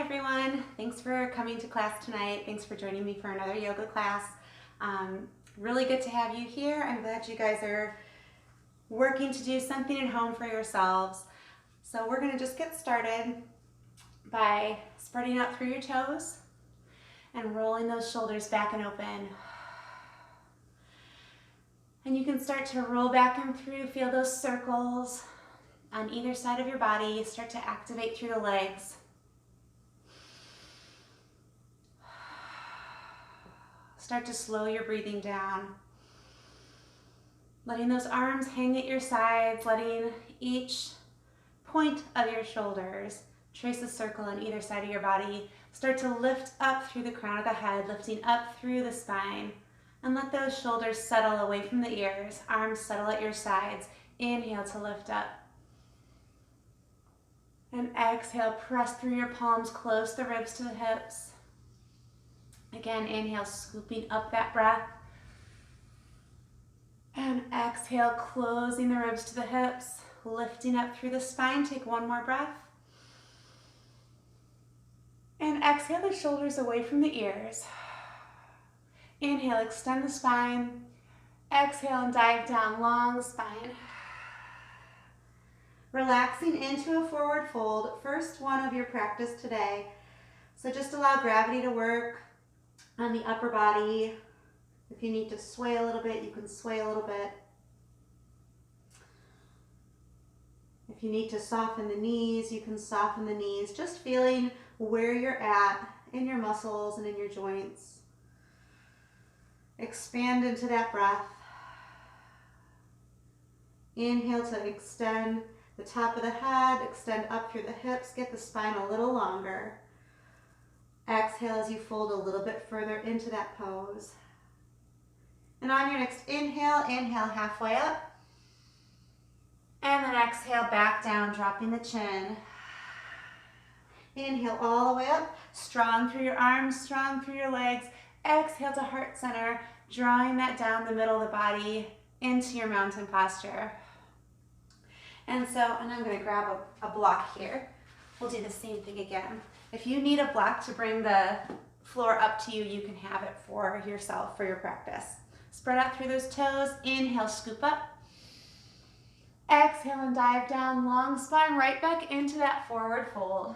everyone. Thanks for coming to class tonight. Thanks for joining me for another yoga class. Really good to have you here. I'm glad you guys are working to do something at home for yourselves. So we're going to just get started by spreading out through your toes and rolling those shoulders back and open. And you can start to roll back and through, feel those circles on either side of your body. Start to activate through the legs. Start to slow your breathing down. Letting those arms hang at your sides, letting each point of your shoulders trace a circle on either side of your body. Start to lift up through the crown of the head, lifting up through the spine. And let those shoulders settle away from the ears. Arms settle at your sides. Inhale to lift up. And exhale, press through your palms, close the ribs to the hips. Again, inhale, scooping up that breath. And exhale, closing the ribs to the hips, lifting up through the spine. Take one more breath. And exhale the shoulders away from the ears. Inhale, extend the spine. Exhale and dive down, long spine. Relaxing into a forward fold, first one of your practice today. So just allow gravity to work on the upper body. If you need to sway a little bit, you can sway a little bit. If you need to soften the knees, you can soften the knees. Just feeling where you're at in your muscles and in your joints. Expand into that breath. Inhale to extend the top of the head, extend up through the hips, get the spine a little longer. Exhale as you fold a little bit further into that pose. And on your next inhale, inhale halfway up. And then exhale back down, dropping the chin. Inhale all the way up, strong through your arms, strong through your legs. Exhale to heart center, drawing that down the middle of the body into your mountain posture. And I'm going to grab a block here. We'll do the same thing again. If you need a block to bring the floor up to you, you can have it for yourself, for your practice. Spread out through those toes. Inhale, scoop up. Exhale and dive down, long spine, right back into that forward fold.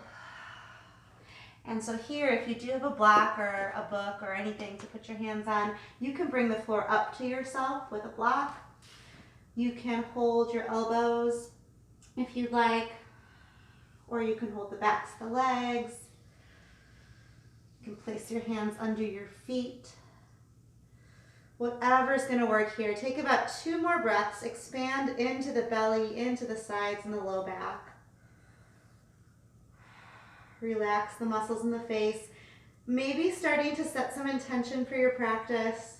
And so here, if you do have a block or a book or anything to put your hands on, you can bring the floor up to yourself with a block. You can hold your elbows if you'd like, or you can hold the backs of the legs. You can place your hands under your feet. Whatever's going to work here. Take about 2 more breaths. Expand into the belly, into the sides and the low back. Relax the muscles in the face. Maybe starting to set some intention for your practice.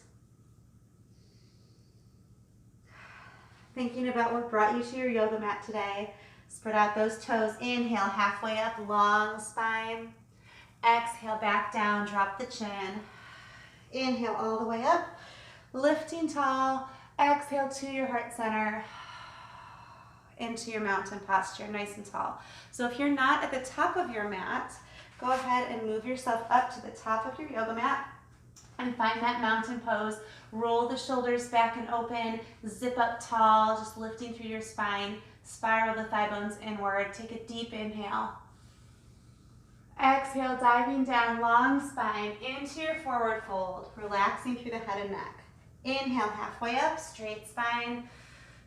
Thinking about what brought you to your yoga mat today. Spread out those toes. Inhale, halfway up, long spine. Exhale, back down, drop the chin. Inhale all the way up, lifting tall. Exhale to your heart center, into your mountain posture, nice and tall. So if you're not at the top of your mat, go ahead and move yourself up to the top of your yoga mat and find that mountain pose. Roll the shoulders back and open, zip up tall, just lifting through your spine. Spiral the thigh bones inward. Take a deep inhale. Exhale, diving down, long spine, into your forward fold, relaxing through the head and neck. Inhale, halfway up, straight spine,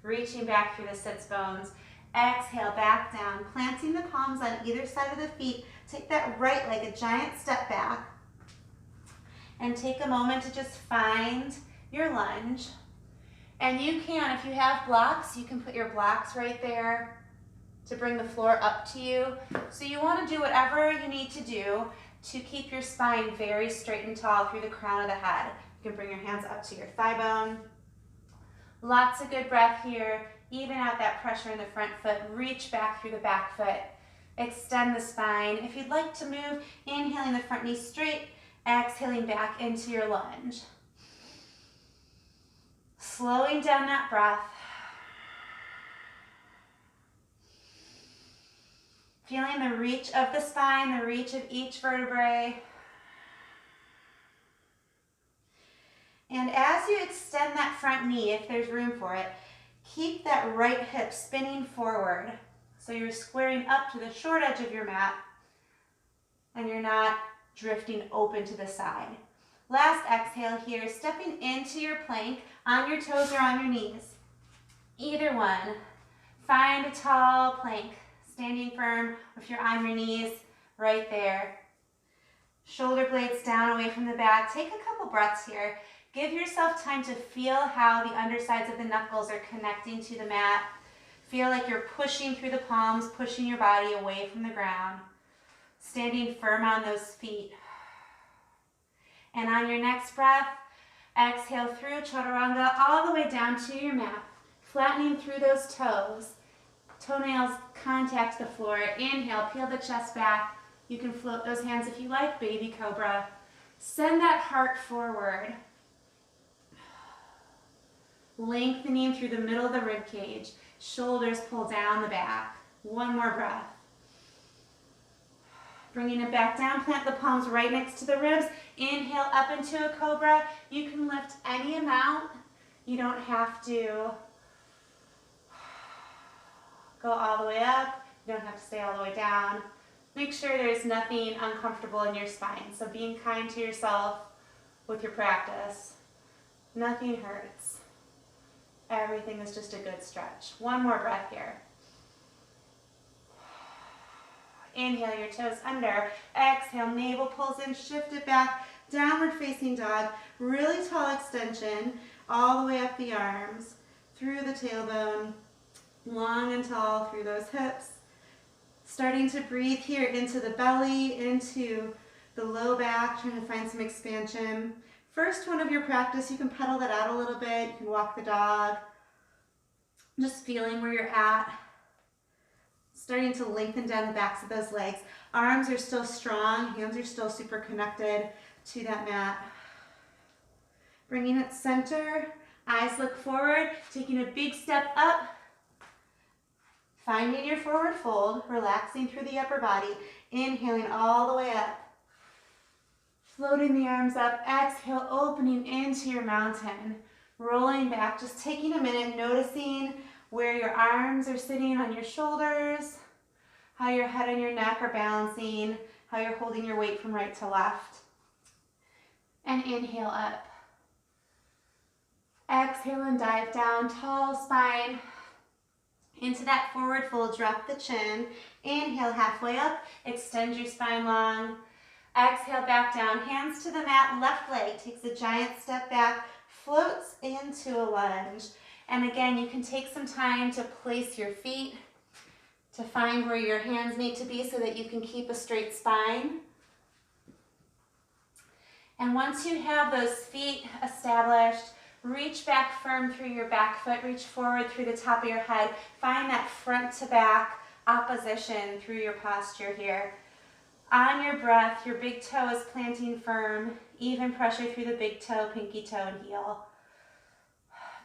reaching back through the sits bones. Exhale, back down, planting the palms on either side of the feet. Take that right leg, a giant step back. And take a moment to just find your lunge. And you can, if you have blocks, you can put your blocks right there to bring the floor up to you. So you want to do whatever you need to do to keep your spine very straight and tall through the crown of the head. You can bring your hands up to your thigh bone. Lots of good breath here. Even out that pressure in the front foot. Reach back through the back foot. Extend the spine. If you'd like to move, inhaling the front knee straight, exhaling back into your lunge. Slowing down that breath. Feeling the reach of the spine, the reach of each vertebrae. And as you extend that front knee, if there's room for it, keep that right hip spinning forward. So you're squaring up to the short edge of your mat and you're not drifting open to the side. Last exhale here, stepping into your plank on your toes or on your knees. Either one. Find a tall plank, standing firm. If you're on your knees, right there. Shoulder blades down away from the back. Take a couple breaths here. Give yourself time to feel how the undersides of the knuckles are connecting to the mat. Feel like you're pushing through the palms, pushing your body away from the ground. Standing firm on those feet. And on your next breath, exhale through chaturanga all the way down to your mat. Flattening through those toes. Toenails contact the floor. Inhale, peel the chest back. You can float those hands if you like, baby cobra. Send that heart forward. Lengthening through the middle of the rib cage. Shoulders pull down the back. One more breath. Bringing it back down, plant the palms right next to the ribs. Inhale up into a cobra. You can lift any amount. You don't have to go all the way up. You don't have to stay all the way down. Make sure there's nothing uncomfortable in your spine. So being kind to yourself with your practice. Nothing hurts. Everything is just a good stretch. One more breath here. Inhale your toes under. Exhale, navel pulls in, shift it back. Downward facing dog. Really tall extension all the way up the arms, through the tailbone, long and tall through those hips. Starting to breathe here into the belly, into the low back, trying to find some expansion. First one of your practice, you can pedal that out a little bit. You can walk the dog. Just feeling where you're at. Starting to lengthen down the backs of those legs. Arms are still strong. Hands are still super connected to that mat. Bringing it center. Eyes look forward. Taking a big step up. Finding your forward fold. Relaxing through the upper body. Inhaling all the way up. Floating the arms up. Exhale, opening into your mountain. Rolling back. Just taking a minute, noticing where your arms are sitting on your shoulders, how your head and your neck are balancing, how you're holding your weight from right to left. And inhale up. Exhale and dive down, tall spine. Into that forward fold, drop the chin. Inhale halfway up, extend your spine long. Exhale back down, hands to the mat, left leg takes a giant step back, floats into a lunge. And again, you can take some time to place your feet, to find where your hands need to be so that you can keep a straight spine. And once you have those feet established, reach back firm through your back foot, reach forward through the top of your head. Find that front to back opposition through your posture here. On your breath, your big toe is planting firm, even pressure through the big toe, pinky toe, and heel.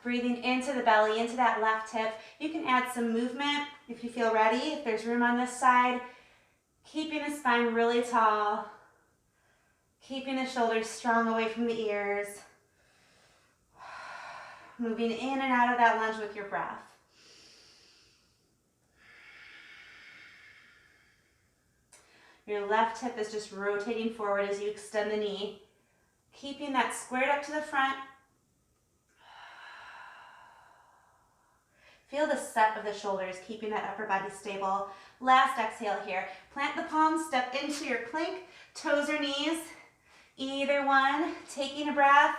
Breathing into the belly, into that left hip. You can add some movement if you feel ready, if there's room on this side. Keeping the spine really tall. Keeping the shoulders strong away from the ears. Moving in and out of that lunge with your breath. Your left hip is just rotating forward as you extend the knee. Keeping that squared up to the front. Feel the set of the shoulders, keeping that upper body stable. Last exhale here. Plant the palms, step into your plank, toes or knees. Either one, taking a breath.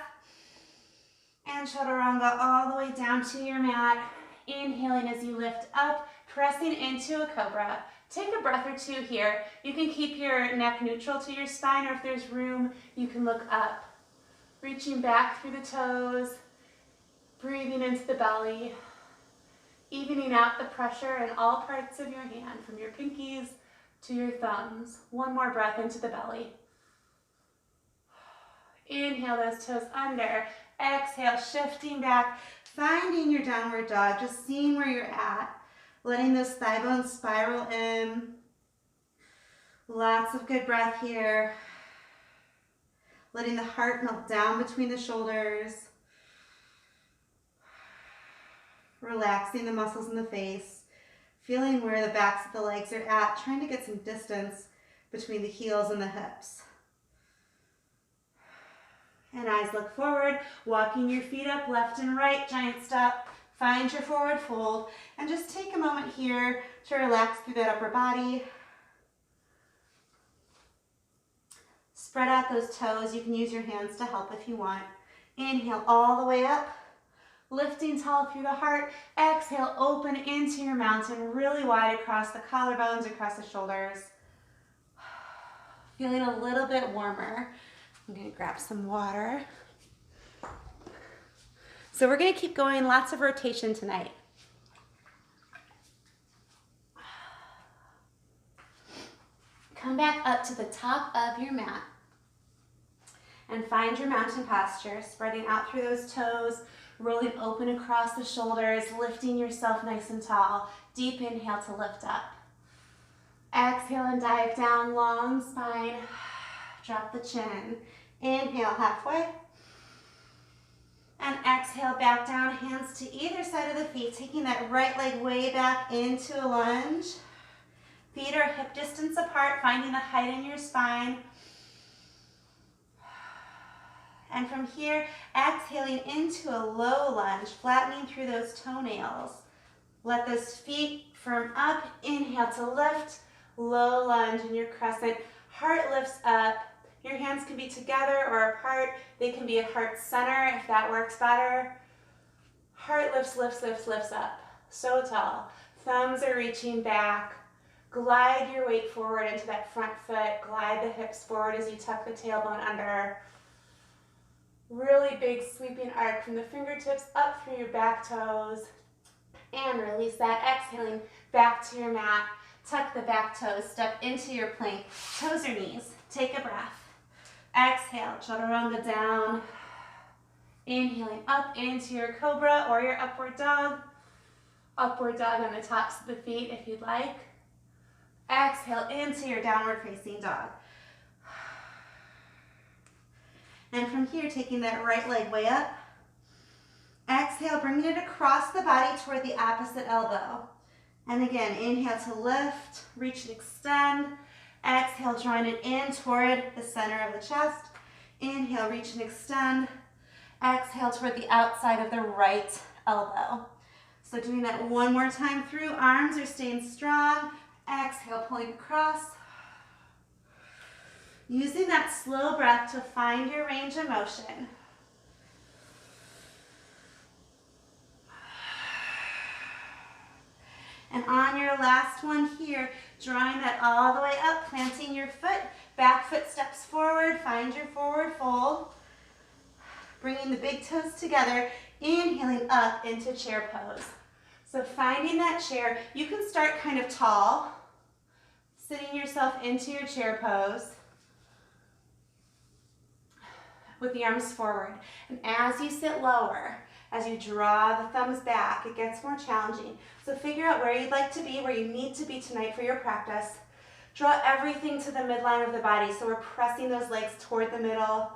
And chaturanga all the way down to your mat. Inhaling as you lift up, pressing into a cobra. Take a breath or two here. You can keep your neck neutral to your spine, or if there's room, you can look up. Reaching back through the toes, breathing into the belly. Evening out the pressure in all parts of your hand, from your pinkies to your thumbs. One more breath into the belly. Inhale those toes under. Exhale, shifting back, finding your downward dog, just seeing where you're at. Letting those thigh bones spiral in. Lots of good breath here. Letting the heart melt down between the shoulders. Relaxing the muscles in the face. Feeling where the backs of the legs are at. Trying to get some distance between the heels and the hips. And eyes look forward. Walking your feet up left and right. Giant step. Find your forward fold. And just take a moment here to relax through that upper body. Spread out those toes. You can use your hands to help if you want. Inhale all the way up. Lifting tall through the heart. Exhale, open into your mountain, really wide across the collarbones, across the shoulders. Feeling a little bit warmer. I'm going to grab some water. So we're going to keep going, lots of rotation tonight. Come back up to the top of your mat and find your mountain posture, spreading out through those toes, rolling open across the shoulders, lifting yourself nice and tall. Deep inhale to lift up. Exhale and dive down, long spine. Drop the chin. Inhale halfway. And exhale back down, hands to either side of the feet, taking that right leg way back into a lunge. Feet are hip distance apart, finding the height in your spine. And from here, exhaling into a low lunge, flattening through those toenails. Let those feet firm up. Inhale to lift, low lunge in your crescent. Heart lifts up. Your hands can be together or apart. They can be at heart center if that works better. Heart lifts, lifts, lifts, lifts up. So tall. Thumbs are reaching back. Glide your weight forward into that front foot. Glide the hips forward as you tuck the tailbone under. Really big sweeping arc from the fingertips up through your back toes. And release that, exhaling back to your mat. Tuck the back toes, step into your plank. Toes or knees, take a breath. Exhale, chaturanga down. Inhaling up into your cobra or your upward dog. Upward dog on the tops of the feet if you'd like. Exhale into your downward facing dog. And from here, taking that right leg way up. Exhale, bringing it across the body toward the opposite elbow. And again, inhale to lift, reach and extend. Exhale, drawing it in toward the center of the chest. Inhale, reach and extend. Exhale toward the outside of the right elbow. So doing that one more time through. Arms are staying strong. Exhale, pulling across. Using that slow breath to find your range of motion. And on your last one here, drawing that all the way up, planting your foot, back foot steps forward, find your forward fold. Bringing the big toes together, inhaling up into chair pose. So finding that chair, you can start kind of tall, sitting yourself into your chair pose with the arms forward. And as you sit lower, as you draw the thumbs back, it gets more challenging. So figure out where you'd like to be, where you need to be tonight for your practice. Draw everything to the midline of the body. So we're pressing those legs toward the middle.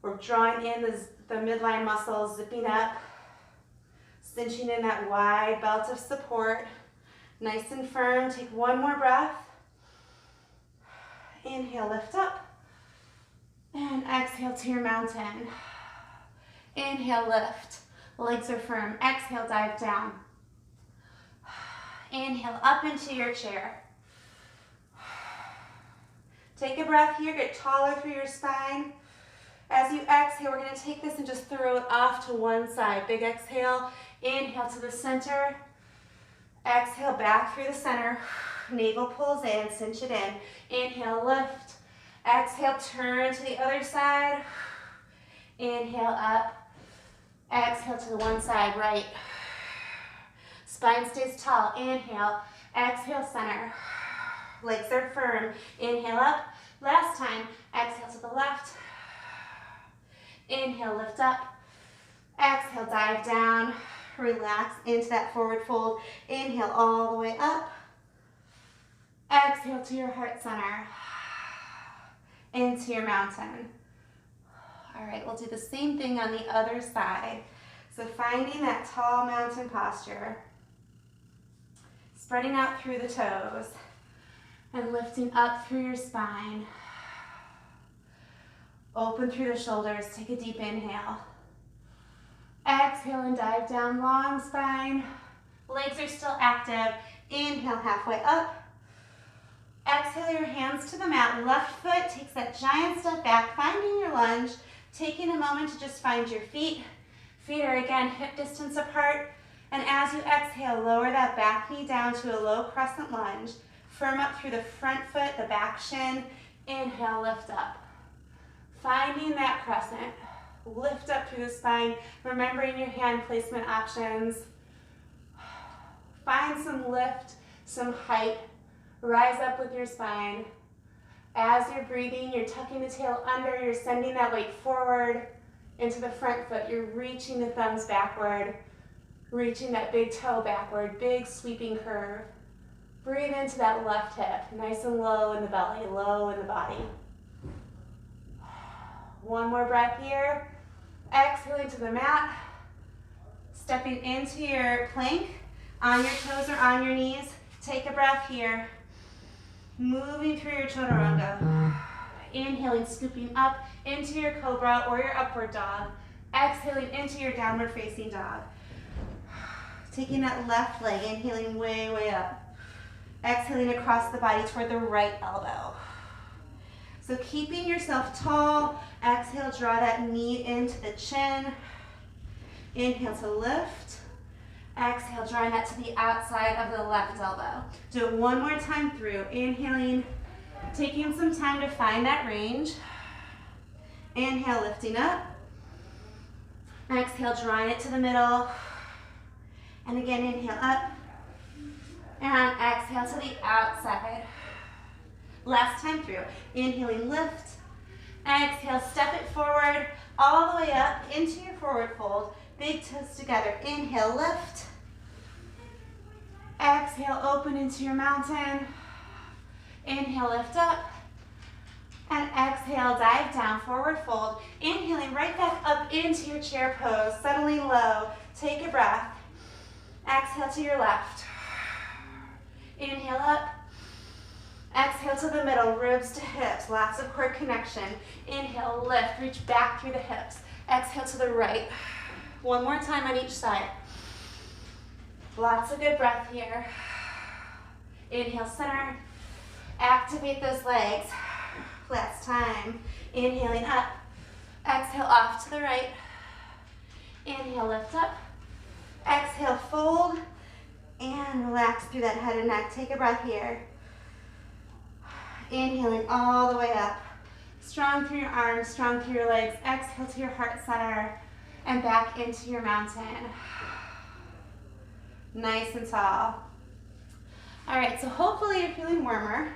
We're drawing in the midline muscles, zipping up, cinching in that wide belt of support. Nice and firm. Take one more breath. Inhale, lift up. And exhale to your mountain. Inhale, lift. Legs are firm. Exhale, dive down. Inhale, up into your chair. Take a breath here. Get taller through your spine. As you exhale, we're going to take this and just throw it off to one side. Big exhale. Inhale to the center. Exhale, back through the center. Navel pulls in. Cinch it in. Inhale, lift. Exhale, turn to the other side. Inhale, up. Exhale to the one side, right. Spine stays tall. Inhale. Exhale, center. Legs are firm. Inhale, up. Last time. Exhale to the left. Inhale, lift up. Exhale, dive down. Relax into that forward fold. Inhale all the way up. Exhale to your heart center. Into your mountain. All right, we'll do the same thing on the other side. So finding that tall mountain posture. Spreading out through the toes. And lifting up through your spine. Open through the shoulders. Take a deep inhale. Exhale and dive down, long spine. Legs are still active. Inhale, halfway up. Exhale your hands to the mat. Left foot takes that giant step back, finding your lunge. Taking a moment to just find your feet. Feet are again hip distance apart. And as you exhale, lower that back knee down to a low crescent lunge. Firm up through the front foot, the back shin. Inhale, lift up. Finding that crescent. Lift up through the spine, remembering your hand placement options. Find some lift, some height. Rise up with your spine. As you're breathing, you're tucking the tail under, you're sending that weight forward into the front foot. You're reaching the thumbs backward, reaching that big toe backward, big sweeping curve. Breathe into that left hip, nice and low in the belly, low in the body. One more breath here. Exhaling to the mat. Stepping into your plank, on your toes or on your knees. Take a breath here. Moving through your chaturanga. Inhaling, scooping up into your cobra or your upward dog. Exhaling into your downward facing dog. Taking that left leg, inhaling way, way up. Exhaling across the body toward the right elbow. So keeping yourself tall, exhale, draw that knee into the chin. Inhale to lift. Exhale, drawing that to the outside of the left elbow. Do it one more time through. Inhaling, taking some time to find that range. Inhale, lifting up. Exhale, drawing it to the middle. And again, inhale up. And exhale to the outside. Last time through. Inhaling, lift. Exhale, step it forward, all the way up into your forward fold. Big toes together. Inhale, lift. Exhale, open into your mountain. Inhale, lift up. And exhale, dive down, forward fold. Inhaling right back up into your chair pose, settling low. Take a breath. Exhale to your left. Inhale up. Exhale to the middle, ribs to hips, lots of core connection. Inhale, lift, reach back through the hips. Exhale to the right. One more time on each side. Lots of good breath here. Inhale, center. Activate those legs. Last time. Inhaling up. Exhale, off to the right. Inhale, lift up. Exhale, fold. And relax through that head and neck. Take a breath here. Inhaling all the way up. Strong through your arms, strong through your legs. Exhale to your heart center and back into your mountain. Nice and tall. All right, so hopefully you're feeling warmer.